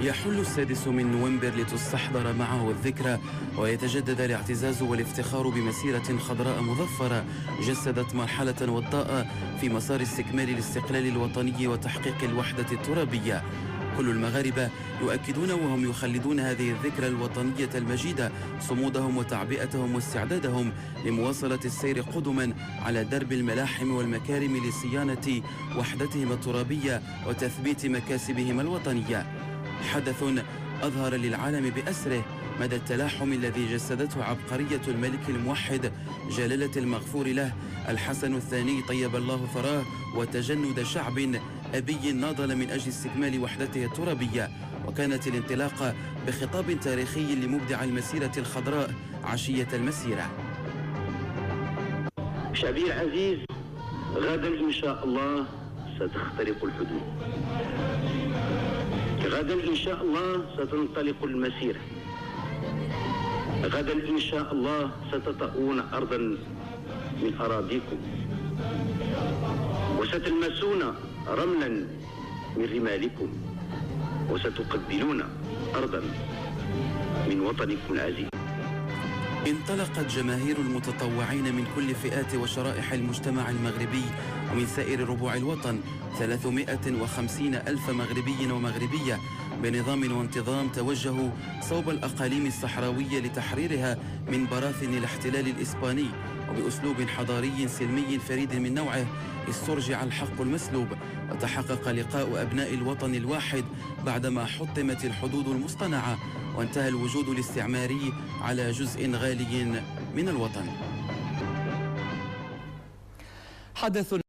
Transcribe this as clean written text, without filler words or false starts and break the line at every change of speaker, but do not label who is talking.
يحل 6 من نوفمبر لتستحضر معه الذكرى ويتجدد الاعتزاز والافتخار بمسيرة خضراء مظفرة جسدت مرحلة وضاء في مسار استكمال الاستقلال الوطني وتحقيق الوحدة الترابية. كل المغاربة يؤكدون وهم يخلدون هذه الذكرى الوطنية المجيدة صمودهم وتعبئتهم واستعدادهم لمواصلة السير قدما على درب الملاحم والمكارم لصيانة وحدتهم الترابية وتثبيت مكاسبهم الوطنية. حدث أظهر للعالم بأسره مدى التلاحم الذي جسدته عبقرية الملك الموحد جلالة المغفور له الحسن الثاني طيب الله ثراه وتجند شعب أبي ناضل من أجل استكمال وحدته الترابية. وكانت الانطلاقة بخطاب تاريخي لمبدع المسيرة الخضراء عشية المسيرة.
شعبي العزيز، غدا إن شاء الله ستخترق الحدود، غدا إن شاء الله ستنطلق المسيرة، غدا إن شاء الله ستطؤون أرضا من أراضيكم وستلمسون رملا من رمالكم وستقبلون أرضا من وطنكم العزيز.
انطلقت جماهير المتطوعين من كل فئات وشرائح المجتمع المغربي ومن سائر ربوع الوطن 350 ألف مغربي ومغربية بنظام وانتظام توجهوا صوب الأقاليم الصحراوية لتحريرها من براثن الاحتلال الإسباني، وبأسلوب حضاري سلمي فريد من نوعه استرجع الحق المسلوب وتحقق لقاء أبناء الوطن الواحد بعدما حطمت الحدود المصطنعة وانتهى الوجود الاستعماري على جزء غالي من الوطن.
حدث